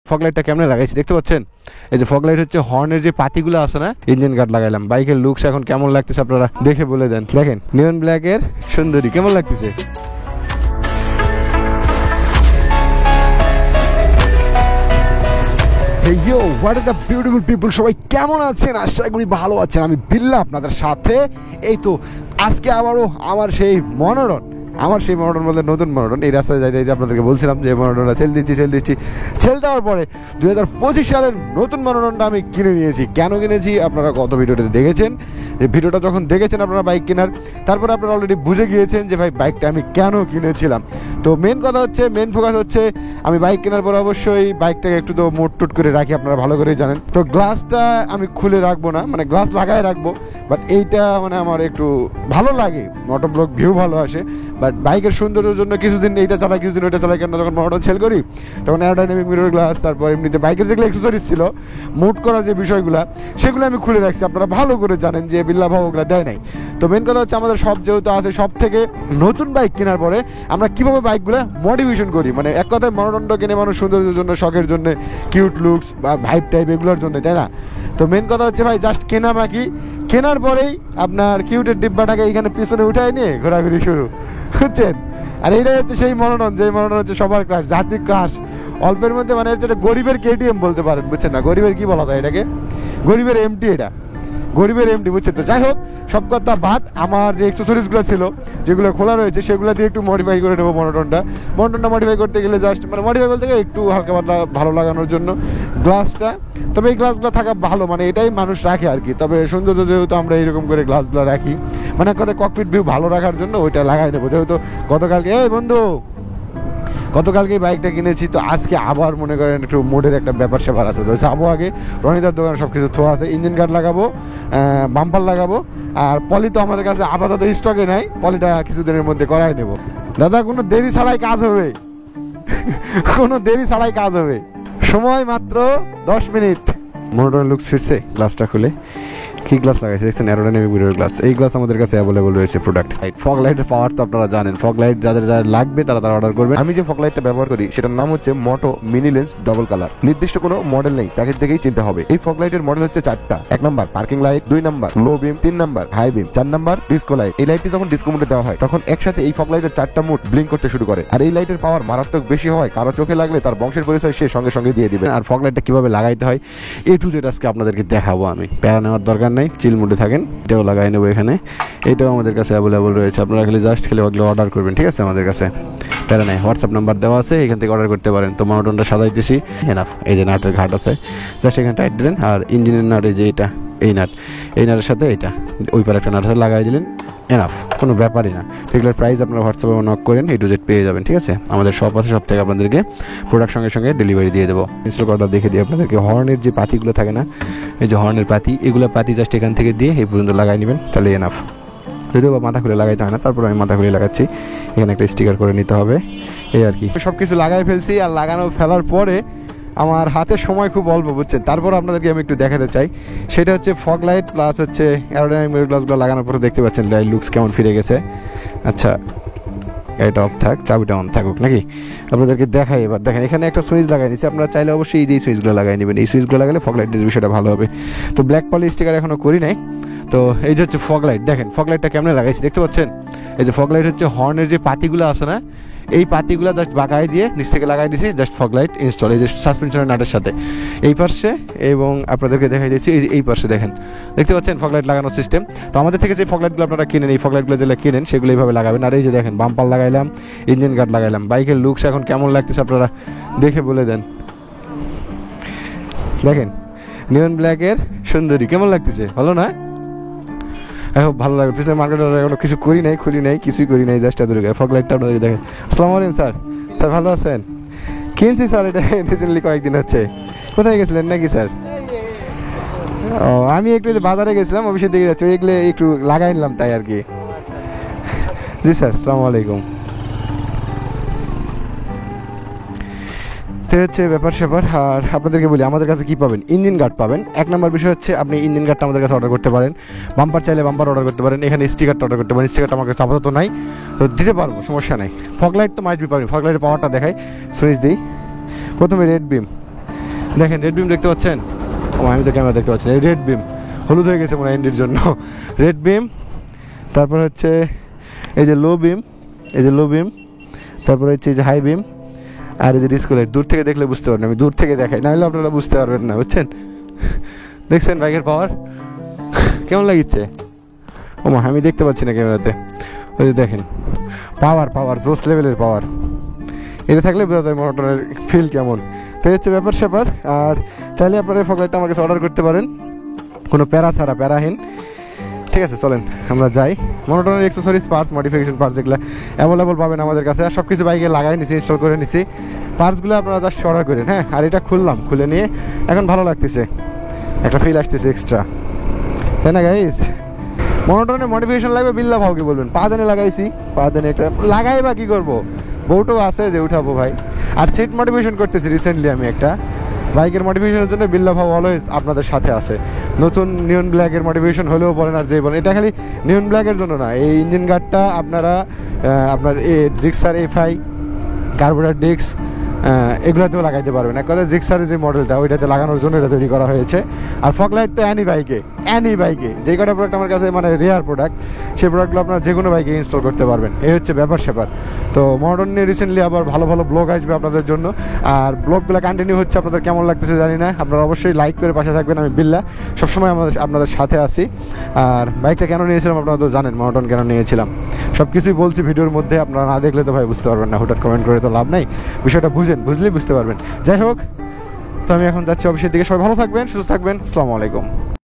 Fog লাইটটা কেমনে লাগাইছি দেখতে পাচ্ছেন? এই যে ফগ লাইট হচ্ছে হর্নের যে পাতিগুলো আছে না, ইঞ্জিন গার্ড লাগাইলাম। বাইকের লুকস এখন কেমন লাগতেছে আপনারা দেখে বলে দেন। দেখেন নিয়ন ব্ল্যাকের সুন্দরী কেমন লাগতেছে। সবাই কেমন আছেন? আশা করি ভালো আছেন। আমি বিল্লা আপনাদের সাথে। এই তো আজকে আবারও আমার সেই মনোরণ বলতে নতুন মনোরণ এই রাস্তায় যাইতে আপনাদেরকে বলছিলাম যে মনোরণটা সেল দিচ্ছি সেল দেওয়ার পরে 2025 সালের নতুন মনোরণটা আমি কিনে নিয়েছি। কেন কিনেছি আপনারা গত ভিডিওতে দেখেছেন। যে ভিডিওটা যখন দেখেছেন আপনারা বাইক কেনার, তারপরে আপনারা অলরেডি বুঝে গিয়েছেন যে ভাই বাইকটা আমি কেন কিনেছিলাম। তো মেন কথা হচ্ছে, মেন ফোকাস হচ্ছে আমি বাইক কেনার পরে অবশ্যই বাইকটাকে একটু তো মোট করে রাখি, আপনারা ভালো করেই জানেন। তো গ্লাসটা আমি খুলে রাখবো না, মানে গ্লাস লাগাই রাখবো। বাট এইটা মানে আমার একটু ভালো লাগে, মোটো ব্লগ ভিউ ভালো আসে। বাট বাইকের সৌন্দর্যের জন্য কিছুদিন এইটা চালাই কিছুদিন ওইটা চালাই, কেন যখন মনোরণ সেল করি তখন অ্যারোডাইনামিক মিরর গ্লাস, তারপর এমনিতে বাইকের যেগুলো অ্যাক্সেসরিজ ছিল মুট করার যে বিষয়গুলো সেগুলো আমি খুলে রাখছি। আপনারা ভালো করে জানেন যে বিল্লা ভাব ওগুলো দেয় নাই। তো মেন কথা হচ্ছে আমাদের সব যেহেতু আছে, সব থেকে নতুন বাইক কেনার পরে আমরা কীভাবে বাইকগুলো মডিফিকেশন করি, মানে এক কথায় মনোরণটা কিনে মানুষ সৌন্দর্যের জন্য, শখের জন্য, কিউট লুকস বা ভাইব টাইপ এগুলোর জন্য, তাই না? তো মেন কথা হচ্ছে ভাই জাস্ট কেনার পরেই আপনার কিউটের ডিব্বাটাকে এখানে পিছনে উঠায় নিয়ে ঘোরাঘুরি শুরু, বুঝছেন? আর এইটাই হচ্ছে সেই মনোরণ, যে মনোরণ হচ্ছে সবার ক্রাশ, জাতির ক্রাশ। অল্পের মধ্যে মানে হচ্ছে গরিবের কেটিএম বলতে পারেন, বুঝছেন না? গরিবের কি বলা যায় এটাকে? গরিবের এমটি, এটা গরিবের এমটি, বুঝছেন? তো যাই হোক, সব কথা বাদ, আমার যে অ্যাক্সেসরিজগুলো ছিল যেগুলো খোলা রয়েছে সেগুলো দিয়ে একটু মডিফাই করে নেবো মনোটনটা মডিফাই করতে গেলে জাস্ট মানে মডিফাই বলতে গেলে একটু হালকা পাতলা ভালো লাগানোর জন্য গ্লাসটা। তবে এই গ্লাসগুলো থাকা ভালো, মানে এটাই মানুষ রাখে আর কি। তবে সৌন্দর্য যেহেতু আমরা এইরকম করে গ্লাসগুলো রাখি, মানে এক কথায় ককপিট ভিউ ভালো রাখার জন্য ওইটা লাগাই নেবো। যেহেতু গতকালকেই বাইকটা কিনেছি, তো আজকে আবার মনে করেন একটু মোডের একটা ব্যাপার স্যাপার আছে। তো যাবো আগে রনিদার দোকানে, সব কিছু থোয়া আছে, ইঞ্জিন গার্ড লাগাবো, বাম্পার লাগাবো, আর পলি তো আমাদের কাছে আপাতত স্টকে নাই, পলিটা কিছুদিনের মধ্যে করাই নেব। দাদা কোনো দেরি ছাড়াই কাজ হবে, সময় মাত্র 10 মিনিট। মনোটন লুকস ফিরছে, গ্লাসটা খুলে কি গ্লাস লাগাইছে দেখছেন? Aerodynamic mirror glass. এই গ্লাস আমাদের কাছে অ্যাভেলেবল রয়েছে প্রোডাক্ট। ফগ লাইটের পাওয়ার তো আপনারা জানেন, ফগ লাইট যাদের লাগবে তারা অর্ডার করবে। আমি যে ফগ লাইটটা ব্যবহার করি সেটার নাম হচ্ছে মোটো মিনি লেন্স ডবল কালার। নির্দিষ্ট কোনো মডেল নেই, প্যাকেট থেকেই চিনতে হবে। এই ফগ লাইটের মডেল হচ্ছে 4টা। 1 number parking light, 2 number low beam, 3 number high beam, 4 number disco light. এই লাইটটি যখন ডিসকো মোডে দেওয়া হয় তখন একসাথে এই ফগ লাইটের 4টা মোড ব্লিঙ্ক করতে শুরু করে। আর এই লাইটের পাওয়ার মারাত্মক বেশি হয়, কারো চোখে লাগলে তার বংশের পরিচয় সে সঙ্গে সঙ্গে দিয়ে দিবে। আর ফগ লাইটটা কিভাবে লাগাইতে হয় A to Z আজকে আপনাদেরকে দেখাবো আমি। প্যারা নেওয়ার দরকার নাই, চিল মোডে থাকেন। এটাও লাগাই নেবো এখানে, এটাও আমাদের কাছে অ্যাভেলেবল রয়েছে। আপনারা খালি ওগুলো অর্ডার করবেন, ঠিক আছে? আমাদের কাছে প্যারা নাই, হোয়াটসঅ্যাপ নাম্বার দেওয়া আছে, এখান থেকে অর্ডার করতে পারেন। তো মনোটনটা সাজাইতেছি, এনাফ। এই যে নাটের ঘাট আছে, জাস্ট এখানে টাইট দিলেন। আর ইঞ্জিনের নাট, এই যে এই নাটের সাথে এটা ওই পারে একটা নাট আছে, লাগাই দিলেন, এনাফ, কোনো ব্যাপারই না। সেগুলোর প্রাইস আপনারা হোয়াটসঅ্যাপে নক করেন, A to Z পেয়ে যাবেন, ঠিক আছে? আমাদের শপ আছে, সব থেকে আপনাদেরকে প্রোডাক্ট সঙ্গে সঙ্গে ডেলিভারি দিয়ে দেবো। ইনস্টল করাটা দেখে দিই আপনাদেরকে। হর্নের যে পাতিগুলো থাকে না, এই যে হর্নের পাতি, এগুলো পাতি জাস্ট এখান থেকে দিয়ে এই পর্যন্ত লাগাই নেবেন, তাহলে এনাফ। যদিও বা মাথা খুলে লাগাইতে হয় না, তারপর আমি মাথা খুলে লাগাচ্ছি। এখানে একটা স্টিকার করে নিতে হবে, এই আর কি। সব কিছু লাগাই ফেলছি, আর ফেলার পরে আমার হাতে সময় খুব অল্প, বুঝছেন? তারপর আপনাদেরকে আমি একটু দেখাতে চাই, সেটা হচ্ছে ফগ লাইট প্লাস হচ্ছে অ্যারোডাইনামিক মিরর গ্লাসগুলো লাগানোর পরে দেখতে পাচ্ছেন লাইট লুকস কেমন ফিরে গেছে। আচ্ছা, এটা অফ থাক, চাবিটা অন থাকুক নাকি, আপনাদেরকে দেখাই। এবার দেখেন এখানে একটা সুইচ লাগাই নিচ্ছি, আপনারা চাইলে অবশ্যই এই যে সুইচগুলো লাগাই নেবেন। এই সুইচগুলো লাগালে ফগ লাইটের বিষয়টা ভালো হবে। তো ব্ল্যাক পলি স্টিকার এখনও করি নাই। তো এই যে হচ্ছে ফগ লাইট, দেখেন ফগ লাইটটা কেমনে লাগাইছি দেখতে পাচ্ছেন? এই যে ফগ লাইট হচ্ছে হর্নের যে পাতিগুলো আছে না, এই পাতিগুলো জাস্ট বাঁকাই দিয়ে নিচ থেকে লাগাই দিয়েছি, জাস্ট ফগ লাইট ইনস্টল। এই যে সাসপেনশনের নাটের সাথে এই পাশে, এবং আপনাদেরকে দেখাই দিচ্ছি এই পাশে দেখেন, দেখতে পাচ্ছেন ফগ লাইট লাগানোর সিস্টেম। তো আমাদের থেকে যে ফগ লাইটগুলো আপনারা কিনেন, এই ফগ লাইটগুলো যেগুলো কিনেন সেগুলো এইভাবে লাগাবেন। আর এই যে দেখেন বাম্পার লাগাইলাম, ইঞ্জিন গার্ড লাগাইলাম। বাইকের লুকস এখন কেমন লাগতেছে আপনারা দেখে বলে দেন। দেখেন নিয়ন ব্ল্যাকের সুন্দরী কেমন লাগতেছে, ভালো না? এখন ভালো লাগে। পিছনে মার্কেটে এখনো কিছু খুলি নাই, কিছুই করি নাই, জাস্ট এত ফগ লাইটটা আপনাদের দেখেন। আসসালামু আলাইকুম স্যার, ভালো আছেন? কিনছি স্যার, এটা রিসেন্টলি কয়েকদিন হচ্ছে। কোথায় গেছিলেন নাকি স্যার? ও, আমি একটু বাজারে গেছিলাম, অফিসের দিকে যাচ্ছি, এগুলো একটু লাগাই নিলাম তাই আর কি। জি স্যার, আসসালামু আলাইকুম। তো হচ্ছে ব্যাপার স্যাপার। আর আপনাদেরকে বলি আমাদের কাছে কী পাবেন, ইঞ্জিন গার্ড পাবেন। 1 নম্বর বিষয় হচ্ছে আপনি ইঞ্জিন গার্ডটা আমাদের কাছে অর্ডার করতে পারেন, বাম্পার চাইলে বাম্পার অর্ডার করতে পারেন, এখানে স্টিকারটা অর্ডার করতে পারেন। স্টিকারটা আমার কাছে আপাতত নাই, তো দিতে পারবো, সমস্যা নাই। ফগ লাইট তো মাইট বি পাবেন, ফগ লাইটের পাওয়ারটা দেখাই, সুইচ দিই। প্রথমে রেড বিম, দেখেন রেড বিম দেখতে পাচ্ছেন? ও আমি তো ক্যামেরা দেখতে পাচ্ছি না, এই রেড বিম হলুদ হয়ে গেছে মনে হয় এনডির জন্য। রেড বিম, তারপর হচ্ছে এই যে লো বিম, এই যে লো বিম, তারপর হচ্ছে এই যে হাই বিম, আর এই যে ডিসকো লাইট। দূর থেকে দেখলে বুঝতে পারবেন, আমি দূর থেকে দেখাই, নাহলে আপনারা বুঝতে পারবেন না, বুঝছেন? দেখছেন বাইকের পাওয়ার কেমন লাগিচ্ছে? ও মা, আমি দেখতে পাচ্ছি না ক্যামেরাতে। ওই যে দেখেন পাওয়ার, পাওয়ার জোস লেভেলের পাওয়ার। এটা থাকলে বোঝা যায় মোটরের ফিল কেমন। তো হচ্ছে ব্যাপার স্যাপার। আর চাইলে আপনারা ফগ লাইটটা আমার কাছে অর্ডার করতে পারেন, কোনো প্যারা ছাড়া, প্যারাহীন। ঠিক আছে, চলেন আমরা যাই। মোনোটনের অ্যাক্সেসরিজ, পার্টস, মডিফিকেশন পার্টস এগুলো অ্যাভেলেবল পাবেন আমাদের কাছে। আর সব কিছু বাইকে লাগাই নিছি, ইনস্টল করে নিছি। পার্টসগুলো আপনারা জাস্ট অর্ডার করেন। হ্যাঁ, আর এটা খুললাম, খুলে নিয়ে এখন ভালো লাগতেছে, একটা ফিল আসতেছে এক্সট্রা, তাই না গাইস? মোনোটনের মডিফিকেশন লাগবে, বিল্লা ভাউকে বলবেন। পা দেনে লাগাইছি, পা দেনে একটা লাগাই বা কী করবো, বউটো আছে যে উঠাবো ভাই। আর সিট মডিফিকেশন করতেছি রিসেন্টলি আমি একটা বাইকের মডিফিকেশনের জন্য। বিল্লা ভাউ অলওয়েজ আপনাদের সাথে আছে। নতুন নিয়ন ব্ল্যাকের মডিফিকেশন হলেও বলেন আর যেই বলেন, এটা খালি নিয়ন ব্ল্যাকের জন্য না, এই ইঞ্জিন গার্ডটা আপনারা আপনার জিক্সার এফআই, কার্বোরেটর ডিস্ক, এগুলোতেও লাগাইতে পারবেন। এক কথা জিক্সারের যে মডেলটা ওইটাতে লাগানোর জন্য এটা তৈরি করা হয়েছে। আর ফগ লাইট তো অ্যানি বাইকে যে কটা প্রোডাক্ট আমার কাছে মানে রেয়ার প্রোডাক্ট, সেই প্রোডাক্টগুলো আপনারা যে কোনো বাইকে ইনস্টল করতে পারবেন। এই হচ্ছে ব্যাপার স্যাপার। তো মডার্ন নিয়ে রিসেন্টলি আবার ভালো ভালো ব্লগ আসবে আপনাদের জন্য। আর ব্লগগুলো কন্টিনিউ হচ্ছে, আপনাদের কেমন লাগতেছে জানি না। আপনারা অবশ্যই লাইক করে পাশে থাকবেন। আমি বিল্লা সবসময় আপনাদের সাথে আছি। আর বাইকটা কেন নিয়েছিলাম আপনারা তো জানেন, মডার্ন কেন নিয়েছিলাম, সব কিছুই বলছি ভিডিওর মধ্যে। আপনারা না দেখলে তো ভাই বুঝতে পারবেন না, হুটার কমেন্ট করে তো লাভ নাই। বিষয়টা বুঝলেই বুঝতে পারবেন। যাই হোক, তো আমি এখন যাচ্ছি অফিসের দিকে। সবাই ভালো থাকবেন, সুস্থ থাকবেন। আসসালামু আলাইকুম।